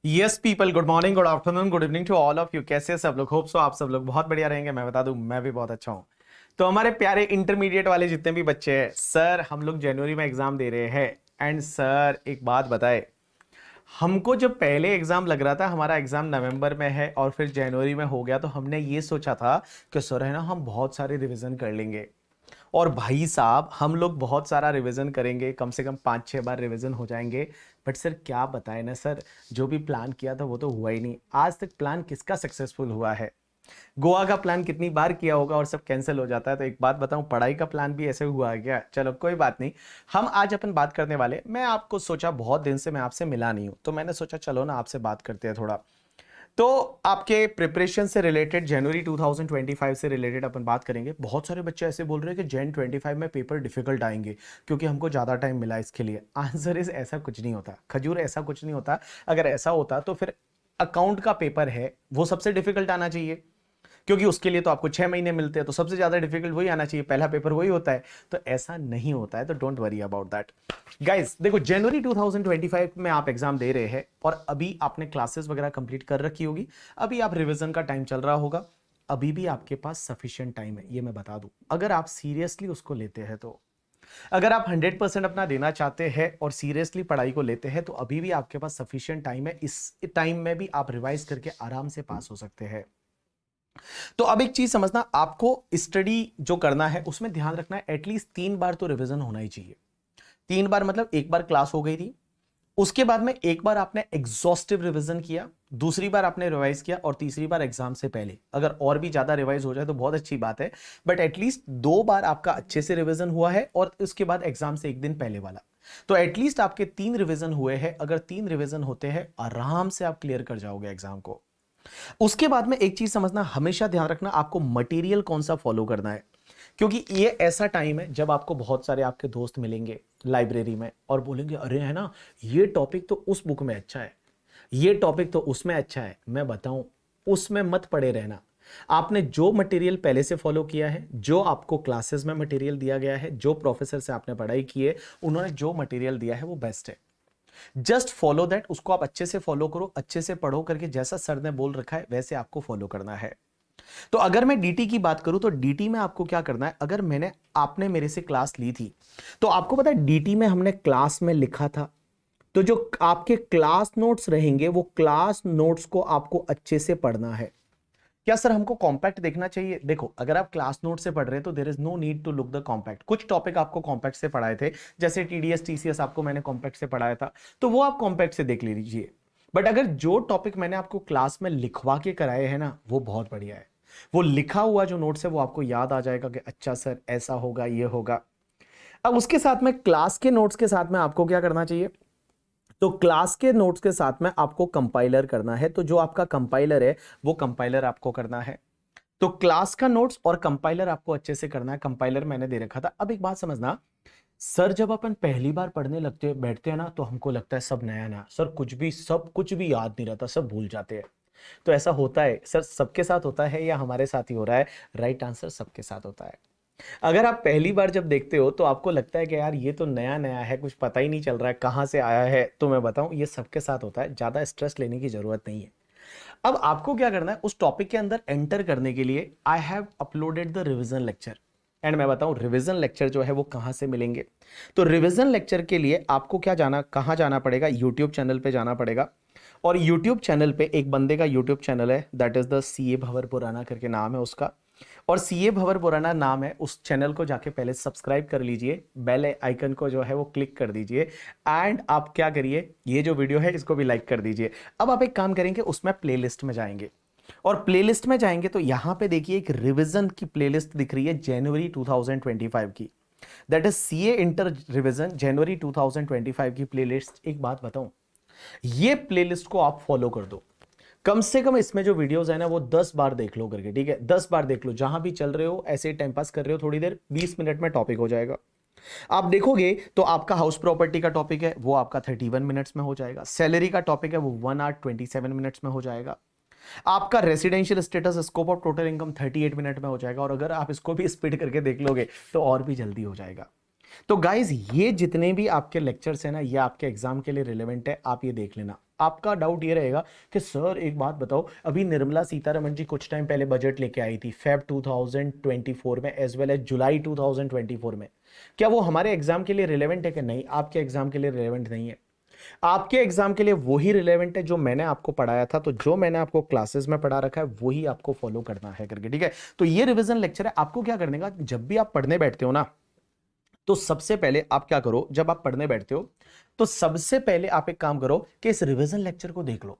Yes people, good morning, good afternoon, good evening to all of you. कैसे हैं सब लोग? होप सो आप सब लोग बहुत बढ़िया रहेंगे। मैं बता दूं, मैं भी बहुत अच्छा हूं। तो हमारे प्यारे इंटरमीडिएट वाले जितने भी बच्चे हैं, सर हम लोग जनवरी में एग्जाम दे रहे हैं। एंड सर एक बात बताए, हमको जब पहले एग्जाम लग रहा था, हमारा एग्जाम नवंबर में है और फिर जनवरी में हो गया, तो हमने ये सोचा था कि सर है ना, हम बहुत सारे रिवीजन कर लेंगे। और भाई साहब हम लोग बहुत सारा रिवीजन करेंगे, कम से कम 5-6 बार रिवीजन हो जाएंगे। बट सर क्या बताएं ना सर, जो भी प्लान किया था वो तो हुआ ही नहीं। आज तक प्लान किसका सक्सेसफुल हुआ है? गोवा का प्लान कितनी बार किया होगा और सब कैंसिल हो जाता है। तो एक बात बताऊं, पढ़ाई का प्लान भी ऐसे हुआ है क्या? चलो कोई बात नहीं। हम आज अपन बात करने वाले, मैं आपको सोचा बहुत दिन से मैं आपसे मिला नहीं हूं, तो मैंने सोचा चलो ना आपसे बात करते हैं थोड़ा। तो आपके प्रिपरेशन से रिलेटेड, जनवरी 2025 से रिलेटेड अपन बात करेंगे। बहुत सारे बच्चे ऐसे बोल रहे हैं कि जन 25 में पेपर डिफिकल्ट आएंगे क्योंकि हमको ज़्यादा टाइम मिला इसके लिए। आंसर इज ऐसा कुछ नहीं होता खजूर, ऐसा कुछ नहीं होता। अगर ऐसा होता तो फिर अकाउंट का पेपर है वो सबसे डिफिकल्ट आना चाहिए, क्योंकि उसके लिए तो आपको 6 महीने मिलते हैं, तो सबसे ज्यादा डिफिकल्ट वही आना चाहिए, पहला पेपर वही होता है। तो ऐसा नहीं होता है, तो don't worry about that. Guys देखो, जनवरी 2025 में आप एग्जाम दे रहे हैं और अभी आपने क्लासेस वगैरह कंप्लीट कर रखी होगी। अभी आप रिवीजन का टाइम चल रहा होगा। अभी भी आपके पास सफिशिएंट टाइम है, ये मैं बता दूं, अगर आप सीरियसली उसको लेते हैं तो। अगर आप 100% अपना देना चाहते हैं और सीरियसली पढ़ाई को लेते हैं, तो अभी भी आपके पास सफिशिएंट टाइम है। इस टाइम में भी आप रिवाइज करके आराम से पास हो सकते हैं। तो अब एक चीज समझना, आपको स्टडी जो करना है उसमें ध्यान रखना है, एटलीस्ट 3 बार तो रिवीजन होना ही चाहिए। 3 बार मतलब एक बार क्लास हो गई थी, उसके बाद में एक बार आपने एग्जॉस्टिव रिवीजन किया, दूसरी बार आपने रिवाइज किया, और तीसरी बार एग्जाम से पहले। अगर और भी ज्यादा रिवाइज हो जाए तो बहुत अच्छी बात है, बट एटलीस्ट 2 बार आपका अच्छे से रिवीजन हुआ है और उसके बाद एग्जाम से एक दिन पहले वाला। तो एटलीस्ट आपके 3 रिवीजन हुए हैं। अगर 3 रिवीजन होते हैं, आराम से आप क्लियर कर जाओगे एग्जाम को। उसके बाद में एक चीज समझना, हमेशा ध्यान रखना आपको मटेरियल कौन सा फॉलो करना है, क्योंकि ये ऐसा टाइम है जब आपको बहुत सारे आपके दोस्त मिलेंगे लाइब्रेरी में और बोलेंगे अरे है ना, ये टॉपिक तो उस बुक में अच्छा है, ये टॉपिक तो उसमें अच्छा है। मैं बताऊं, उसमें मत पड़े रहना। आपने जो मटेरियल पहले से फॉलो किया है, जो आपको क्लासेस में मटेरियल दिया गया है, जो प्रोफेसर से आपने पढ़ाई की है, उन्होंने जो मटेरियल दिया है वो बेस्ट है। जस्ट फॉलो दैट, उसको आप अच्छे से फॉलो करो, अच्छे से पढ़ो करके, जैसा सर ने बोल रखा है वैसे आपको फॉलो करना है। तो अगर मैं डीटी की बात करूं, तो डीटी में आपको क्या करना है, अगर आपने मेरे से क्लास ली थी, तो आपको पता है डीटी में हमने क्लास में लिखा था। तो जो आपके क्लास नोट्स रहेंगे, वो क्लास नोट्स को आपको अच्छे से पढ़ना है। क्या सर हमको कॉम्पैक्ट देखना चाहिए? देखो, अगर आप क्लास नोट से पढ़ रहे हैं तो there is no need to look the compact. कुछ टॉपिक आपको कॉम्पैक्ट से पढ़ाए थे, जैसे टीडीएस टीसीएस आपको मैंने कॉम्पैक्ट से पढ़ाया था, तो वो आप कॉम्पैक्ट से देख लीजिए। बट अगर जो टॉपिक मैंने आपको क्लास में लिखवा के कराए हैं ना, वो बहुत बढ़िया है। वो लिखा हुआ जो नोट्स है वो आपको याद आ जाएगा कि अच्छा सर ऐसा होगा, ये होगा। अब उसके साथ में क्लास के नोट्स के साथ में आपको क्या करना चाहिए, तो क्लास के नोट्स के साथ में आपको कंपाइलर करना है। तो जो आपका कंपाइलर है, वो कंपाइलर आपको करना है। तो क्लास का नोट्स और कंपाइलर आपको अच्छे से करना है। कंपाइलर मैंने दे रखा था। अब एक बात समझना, सर जब अपन पहली बार पढ़ने लगते बैठते हैं ना, तो हमको लगता है सब नया नया, सर सब कुछ भी याद नहीं रहता, सब भूल जाते हैं। तो ऐसा होता है सर, सबके साथ होता है या हमारे साथ ही हो रहा है? राइट आंसर, सबके साथ होता है। अगर आप पहली बार जब देखते हो तो आपको लगता है कि यार ये तो नया नया है, कुछ पता ही नहीं चल रहा है कहां से आया है। तो मैं बताऊं, ये सबके साथ होता है, ज्यादा स्ट्रेस लेने की जरूरत नहीं है। अब आपको क्या करना है, उस टॉपिक के अंदर एंटर करने के लिए I have uploaded the revision lecture. And मैं बताऊं रिवीजन लेक्चर जो है वो कहां से मिलेंगे। तो रिवीजन लेक्चर के लिए आपको क्या जाना, कहां जाना पड़ेगा, यूट्यूब चैनल पे जाना पड़ेगा। और यूट्यूब चैनल पे एक बंदे का यूट्यूब चैनल है, दैट इज द सीए भंवर पुराना करके नाम है उसका। और सीए भंवर पुराना नाम है, उस चैनल को जाके पहले सब्सक्राइब कर लीजिए, बेल आइकन को जो है वो क्लिक कर दीजिए। एंड आप क्या करिए, ये जो वीडियो है इसको भी लाइक कर दीजिए। अब आप एक काम करेंगे, उसमें प्लेलिस्ट में जाएंगे, और प्लेलिस्ट में जाएंगे तो यहां पे देखिए एक रिवीजन की प्लेलिस्ट दिख रही है जनवरी 2025 की, that is CA inter revision जनवरी 2025 की प्लेलिस्ट। एक बात बताऊं, ये प्लेलिस्ट को आप फॉलो कर दो। कम से कम इसमें जो वीडियोस है ना, वो 10 बार देख लो करके, ठीक है? 10 बार देख लो, जहां भी चल रहे हो, ऐसे टाइम पास कर रहे हो थोड़ी देर, 20 मिनट में टॉपिक हो जाएगा। आप देखोगे तो आपका हाउस प्रॉपर्टी का टॉपिक है वो आपका 31 मिनट्स में हो जाएगा। सैलरी का टॉपिक है वो 1 आवर 27 मिनट्स में हो जाएगा। आपका residential status scope of total income 38 minute में हो जाएगा। और अगर आप इसको भी स्पीड करके देख लोगे तो और भी जल्दी हो जाएगा। तो गाइज ये जितने भी आपके लेक्चर्स हैं ना, ये आपके एग्जाम के लिए रिलेवेंट है, आप ये देख लेना। आपका डाउट ये रहेगा कि सर एक बात बताओ, अभी निर्मला सीतारमण जी कुछ टाइम पहले बजट लेके आई थी फेब 2024 में एज वेल एज जुलाई 2024 में, क्या वो हमारे एग्जाम के लिए रिलेवेंट है कि नहीं? आपके एग्जाम के लिए रिलेवेंट नहीं है। आपके एग्जाम के लिए वही रिलेवेंट है जो मैंने आपको पढ़ाया था। तो जो मैंने आपको क्लासेस में पढ़ा रखा है वही आपको फॉलो करना है करके, ठीक है। तो ये रिवीजन लेक्चर है। आपको क्या करने का, जब भी आप पढ़ने बैठते हो ना, तो सबसे पहले आप क्या करो, जब आप पढ़ने बैठते हो तो सबसे पहले आप एक काम करो कि इस रिवीजन लेक्चर को देख लो।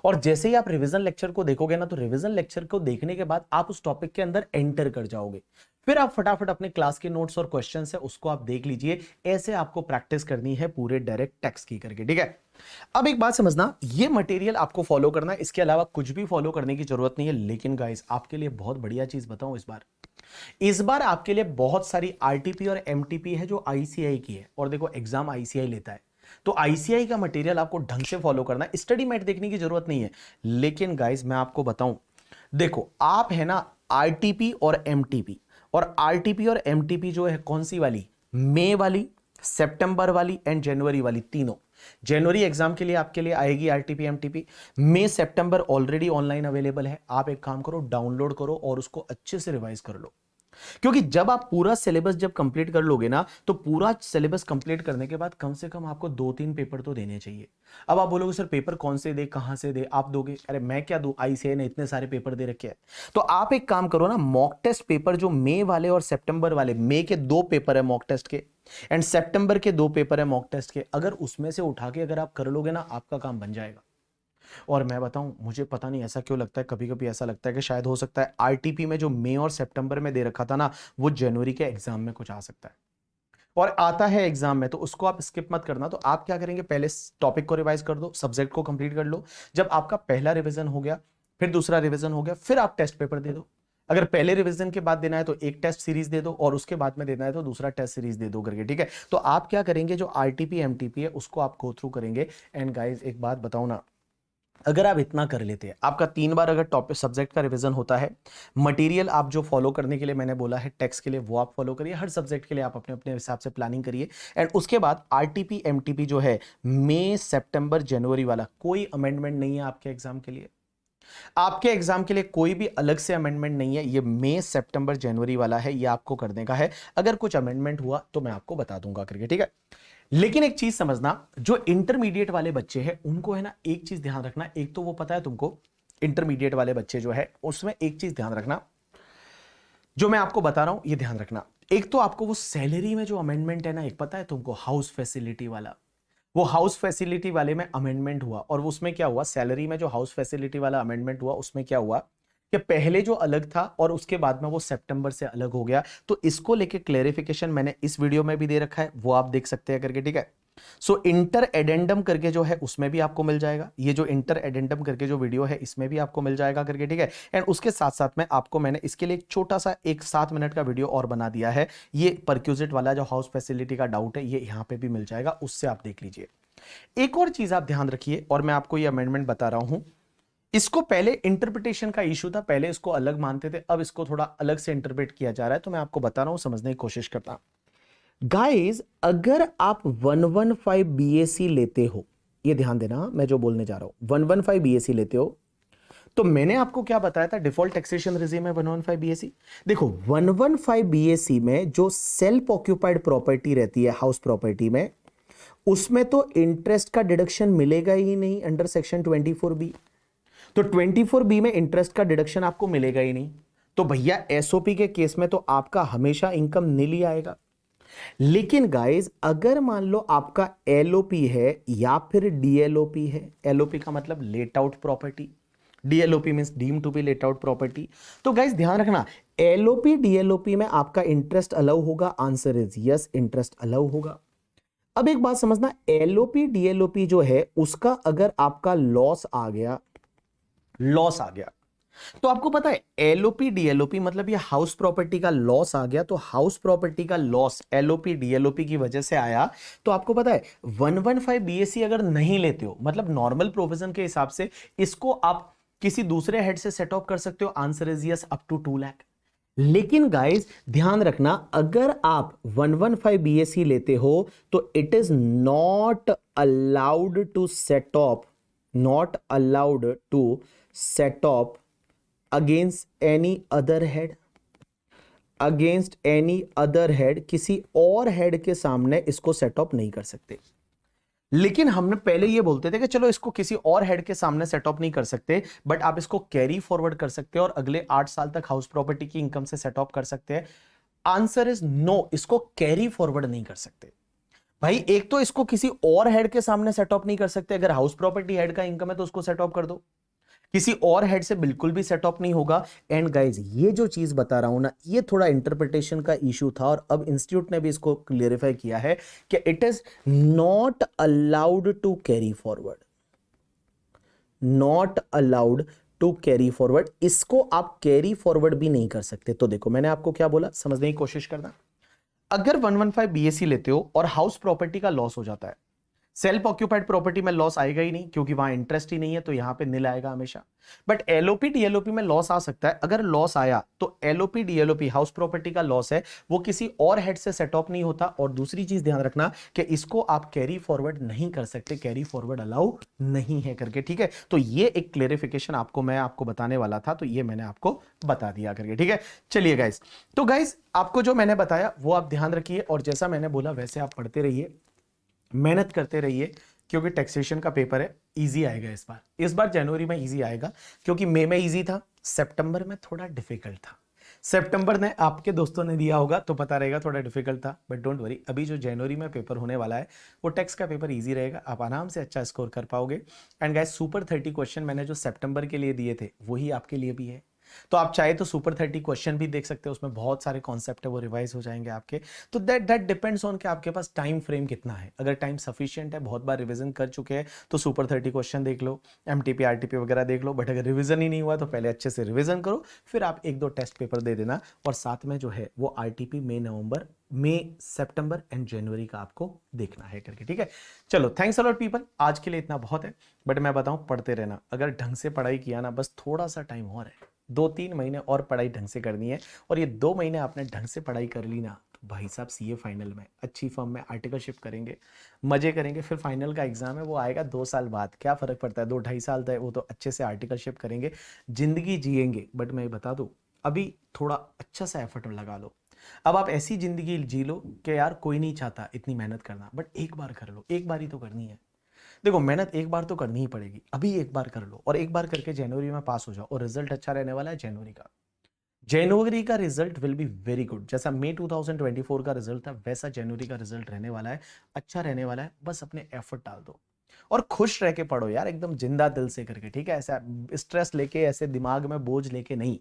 और जैसे ही आप रिवीजन लेक्चर को देखोगे ना, तो रिवीजन लेक्चर को देखने के बाद आप उस टॉपिक के अंदर एंटर कर जाओगे। फिर आप फटाफट अपने क्लास के नोट्स और क्वेश्चंस है उसको आप देख लीजिए। ऐसे आपको प्रैक्टिस करनी है पूरे डायरेक्ट टेक्स्ट की करके, ठीक है। अब एक बात समझना, ये मटेरियल आपको फॉलो करना है, इसके अलावा कुछ भी फॉलो करने की जरूरत नहीं है। लेकिन गाइस आपके लिए बहुत बढ़िया चीज बताऊं, इस बार आपके लिए बहुत सारी आरटीपी और एमटीपी है जो आईसीआई की है। और देखो एग्जाम आईसीआई लेता है, तो आईसीआई का मटेरियल आपको ढंग से फॉलो करना है। स्टडी मैट देखने की जरूरत नहीं है। लेकिन गाइस मैं आपको बताऊं, देखो आप है ना आरटीपी और एमटीपी, और आरटीपी और एमटीपी जो है कौन सी वाली, मई वाली, सितंबर वाली एंड जनवरी वाली, तीनों। जनवरी एग्जाम के लिए आपके लिए आएगी आरटीपी एमटीपी। मई सितंबर ऑलरेडी ऑनलाइन अवेलेबल है। आप एक काम करो, डाउनलोड करो और उसको अच्छे से रिवाइज कर लो। क्योंकि जब आप पूरा सिलेबस जब कंप्लीट कर लोगे ना, तो पूरा सिलेबस कंप्लीट करने के बाद कम से कम आपको 2-3 पेपर तो देने चाहिए। अब आप बोलोगे सर पेपर कौन से दे, कहां से दे, आप दोगे? अरे मैं क्या दूं, आईसीआई ने इतने सारे पेपर दे रखे हैं। तो आप एक काम करो ना, मॉक टेस्ट पेपर जो मई वाले और सितंबर वाले, मई के 2 पेपर है मॉक टेस्ट के एंड सितंबर के 2 पेपर है मॉक टेस्ट के, अगर उसमें से उठा के अगर आप कर लोगे ना, आपका काम बन जाएगा। और मैं बताऊं, मुझे पता नहीं ऐसा क्यों लगता है, कभी कभी ऐसा लगता है कि शायद हो सकता है आरटीपी में जो मई और सितंबर में दे रखा था ना, वो जनवरी के एग्जाम में कुछ आ सकता है। और आता है एग्जाम में, तो उसको आप स्किप मत करना। तो आप क्या करेंगे, पहले टॉपिक को रिवाइज कर दो, सब्जेक्ट को कंप्लीट कर लो। जब आपका पहला रिवीजन हो गया, फिर दूसरा रिवीजन हो गया, फिर आप टेस्ट पेपर दे दो। अगर पहले रिवीजन के बाद देना है तो एक टेस्ट सीरीज दे दो, और उसके बाद में देना है तो दूसरा टेस्ट सीरीज दे दो करके, ठीक है। तो आप क्या करेंगे, जो आरटीपी एमटीपी है उसको आप गो थ्रू करेंगे। एंड गाइज एक बात बताओ ना, अगर आप इतना कर लेते हैं, आपका 3 बार अगर टॉपिक सब्जेक्ट का रिवीजन होता है, मटेरियल आप जो फॉलो करने के लिए मैंने बोला है टेक्स्ट के लिए, वो आप फॉलो करिए। हर सब्जेक्ट के लिए आप अपने अपने हिसाब से प्लानिंग करिए। एंड उसके बाद आरटीपी एमटीपी जो है मई सितंबर जनवरी वाला, कोई अमेंडमेंट नहीं है आपके एग्जाम के लिए। आपके एग्जाम के लिए कोई भी अलग से अमेंडमेंट नहीं है। ये मई सितंबर जनवरी वाला है, ये आपको करने का है। अगर कुछ अमेंडमेंट हुआ तो मैं आपको बता दूंगा करके, ठीक है। लेकिन एक चीज समझना, जो इंटरमीडिएट वाले बच्चे हैं उनको है ना एक चीज ध्यान रखना। एक तो वो पता है तुमको, इंटरमीडिएट वाले बच्चे जो है उसमें एक चीज ध्यान रखना, जो मैं आपको बता रहा हूं ये ध्यान रखना। एक तो आपको वो सैलरी में जो अमेंडमेंट है ना, एक पता है तुमको, हाउस फैसिलिटी वाला। वो हाउस फैसिलिटी वाले में अमेंडमेंट हुआ, और उसमें क्या हुआ, सैलरी में जो हाउस फैसिलिटी वाला अमेंडमेंट हुआ उसमें क्या हुआ कि पहले जो अलग था और उसके बाद में वो सितंबर से अलग हो गया। तो इसको लेके क्लेरिफिकेशन मैंने इस वीडियो में भी दे रखा है, वो आप देख सकते हैं करके, ठीक है। सो इंटर एडेंडम करके जो है उसमें भी आपको मिल जाएगा। ये जो इंटर एडेंडम करके जो वीडियो है इसमें भी आपको मिल जाएगा करके, ठीक है। एंड उसके साथ साथ में आपको मैंने इसके लिए एक छोटा सा एक 7 मिनट का वीडियो और बना दिया है। ये परक्यूजिट वाला जो हाउस फैसिलिटी का डाउट है ये यहाँ पे भी मिल जाएगा, उससे आप देख लीजिए। एक और चीज आप ध्यान रखिए, और मैं आपको ये अमेंडमेंट बता रहा हूं, इसको पहले इंटरप्रिटेशन का इशू था, पहले इसको अलग मानते थे, अब इसको थोड़ा अलग से इंटरप्रेट किया जा रहा है। तो मैं आपको बता रहा हूं, समझने की कोशिश करता। गाइस अगर आप 115 बीएससी लेते हो, ये ध्यान देना मैं जो बोलने जा रहा हूं, 115 बीएससी लेते हो, तो मैंने आपको क्या बताया था, डिफॉल्ट टैक्सेशन रेजिम है 115 बीएससी। देखो 115 बीएससी में जो सेल्फ ऑक्यूपाइड प्रॉपर्टी रहती है हाउस प्रॉपर्टी में, उसमें तो इंटरेस्ट का डिडक्शन मिलेगा ही नहीं अंडर सेक्शन 24B। तो 24B में इंटरेस्ट का डिडक्शन आपको मिलेगा ही नहीं। तो भैया एसओपी के केस में तो आपका हमेशा इनकम नील ही आएगा। लेकिन गाइस अगर मान लो आपका एलओपी है या फिर डीएलओपी है, एलओपी का मतलब let out property, DLOP means deem to be let out property. तो गाइस ध्यान रखना, एलओपी डीएलओपी में आपका इंटरेस्ट अलाउ होगा, answer is yes, interest allow होगा। अब एक बात समझना, एलओपी डीएलओपी जो है उसका अगर आपका लॉस आ गया, तो आपको पता है एलओपी डीएलओपी मतलब ये हाउस प्रॉपर्टी का लॉस आ गया, तो हाउस प्रॉपर्टी का लॉस एलओपी डीएलओपी की वजह से आया। तो आपको पता है 115 बीएससी अगर नहीं लेते हो, मतलब नॉर्मल प्रोविजन के हिसाब से इसको आप किसी दूसरे हेड से सेट ऑफ कर सकते हो, answer is yes, up to 2 lakh. लेकिन गाइस ध्यान रखना, अगर आप 115 BSc लेते हो तो it is not allowed to set off, not allowed to set off against any other head, against any other head, किसी और हेड के सामने इसको सेट ऑफ नहीं कर सकते। लेकिन हमने पहले ये बोलते थे कि चलो इसको किसी और हेड के सामने सेट ऑफ नहीं कर सकते, बट आप इसको कैरी फॉरवर्ड कर सकते हो और अगले 8 साल तक हाउस प्रॉपर्टी की इनकम से सेट ऑफ कर सकते हैं। आंसर इज नो, इसको कैरी फॉरवर्ड नहीं कर सकते भाई। एक तो इसको किसी और हेड के सामने सेट ऑफ नहीं कर सकते, अगर हाउस प्रॉपर्टी हेड का इनकम है तो उसको सेट ऑफ कर दो, किसी और हेड से बिल्कुल भी सेट ऑफ नहीं होगा। एंड गाइज ये जो चीज बता रहा हूं ना, ये थोड़ा इंटरप्रिटेशन का इशू था और अब इंस्टीट्यूट ने भी इसको क्लियरिफाई किया है कि it is not allowed to carry forward, not allowed to carry forward, इसको आप कैरी फॉरवर्ड भी नहीं कर सकते। तो देखो मैंने आपको क्या बोला, समझने की कोशिश करना। अगर 115 BSc लेते हो और हाउस प्रॉपर्टी का लॉस हो जाता है, सेल्फ ऑक्यूपाइड प्रॉपर्टी में लॉस आएगा ही नहीं क्योंकि वहां इंटरेस्ट ही नहीं है, तो यहां पे नील आएगा हमेशा। बट एलओपी डीएलओपी में लॉस आ सकता है। अगर लॉस आया तो एलओपी डीएलओपी हाउस प्रॉपर्टी का लॉस है, वो किसी और हेड से सेट ऑफ नहीं होता। और दूसरी चीज ध्यान रखना कि इसको आप कैरी फॉरवर्ड नहीं कर सकते, कैरी फॉरवर्ड अलाउ नहीं है करके, ठीक है। तो ये एक क्लेरिफिकेशन मैं आपको बताने वाला था, तो ये मैंने आपको बता दिया करके, ठीक है। चलिए गाइस, तो गाइस आपको जो मैंने बताया वो आप ध्यान रखिए और जैसा मैंने बोला वैसे आप पढ़ते रहिए, मेहनत करते रहिए, क्योंकि टैक्सेशन का पेपर है, इजी आएगा इस बार जनवरी में इजी आएगा, क्योंकि मई में इजी था, सितंबर में थोड़ा डिफिकल्ट था। सितंबर ने आपके दोस्तों ने दिया होगा तो पता रहेगा थोड़ा डिफिकल्ट था, बट डोंट वरी, अभी जो जनवरी में पेपर होने वाला है वो टैक्स का पेपर इजी रहेगा, आप आराम से अच्छा स्कोर कर पाओगे। एंड गाइस सुपर 30 क्वेश्चन मैंने जो सितंबर के लिए दिए थे वही आपके लिए भी है, तो आप चाहे तो सुपर 30 क्वेश्चन भी देख सकते हो, उसमें बहुत सारे कॉन्सेप्ट है वो रिवाइज हो जाएंगे आपके। तो दैट डिपेंड्स ऑन कि आपके पास टाइम फ्रेम कितना है। अगर टाइम सफिशिएंट है, बहुत बार रिवीजन कर चुके हैं, तो सुपर 30 क्वेश्चन देख लो, एमटीपी आरटीपी वगैरह देख लो। बट अगर रिवीजन ही नहीं हुआ तो पहले अच्छे से रिवीजन करो, फिर आप 1-2 टेस्ट पेपर दे देना, और साथ में जो है वो आरटीपी मई सितंबर एंड जनवरी का आपको देखना है करके, ठीक है। चलो थैंक्स अलॉट पीपल, आज के लिए इतना बहुत है। बट मैं बताऊं, पढ़ते रहना, अगर ढंग से पढ़ाई किया ना, बस थोड़ा सा टाइम और है, 2-3 महीने और पढ़ाई ढंग से करनी है, और ये 2 महीने आपने ढंग से पढ़ाई कर ली ना, तो भाई साहब सीए फाइनल में अच्छी फर्म में आर्टिकलशिप करेंगे, मजे करेंगे। फिर फाइनल का एग्जाम है वो आएगा 2 साल बाद, क्या फर्क पड़ता है, 2-2.5 साल तक वो तो अच्छे से आर्टिकलशिप करेंगे, जिंदगी जिएंगे। बट मैं बता दूं, अभी थोड़ा अच्छा सा एफर्ट लगा लो। अब आप ऐसी जिंदगी जी लो कि यार कोई नहीं चाहता इतनी मेहनत करना, बट एक बार कर लो, एक बार ही तो करनी है। देखो मेहनत एक बार तो करनी ही पड़ेगी, अभी एक बार कर लो, और एक बार करके जनवरी में पास हो जाओ, और रिजल्ट अच्छा रहने वाला है जनवरी का। जनवरी का result will be very good, जैसा मई 2024 का रिजल्ट था वैसा जनवरी का रिजल्ट रहने वाला है, अच्छा रहने वाला है। बस अपने एफर्ट डाल दो और खुश रह के पढ़ो यार, एकदम जिंदा दिल से करके, ठीक है। ऐसा स्ट्रेस लेके, ऐसे दिमाग में बोझ लेके नहीं,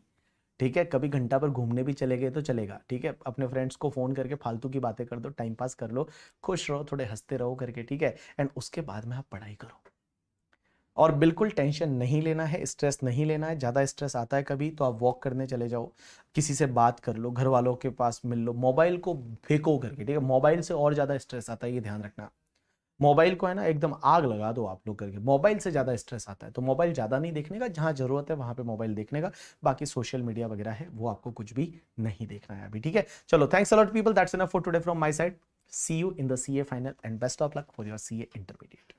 ठीक है। कभी घंटा पर घूमने भी चले गए तो चलेगा, ठीक है। अपने फ्रेंड्स को फोन करके फालतू की बातें कर दो, टाइम पास कर लो, खुश रहो, थोड़े हंसते रहो करके, ठीक है। एंड उसके बाद में आप पढ़ाई करो, और बिल्कुल टेंशन नहीं लेना है, स्ट्रेस नहीं लेना है। ज़्यादा स्ट्रेस आता है कभी तो आप वॉक करने चले जाओ, किसी से बात कर लो, घर वालों के पास मिल लो, मोबाइल को फेंको करके, ठीक है। मोबाइल से और ज़्यादा स्ट्रेस आता है, ये ध्यान रखना। मोबाइल को है ना एकदम आग लगा दो आप लोग करके, मोबाइल से ज़्यादा स्ट्रेस आता है। तो मोबाइल ज़्यादा नहीं देखने का, जहाँ ज़रूरत है वहाँ पे मोबाइल देखने का, बाकी सोशल मीडिया वगैरह है वो आपको कुछ भी नहीं देखना है अभी, ठीक है। चलो thanks a lot people, that's enough for today from my side. See you in the CA final and best of luck for your CA intermediate.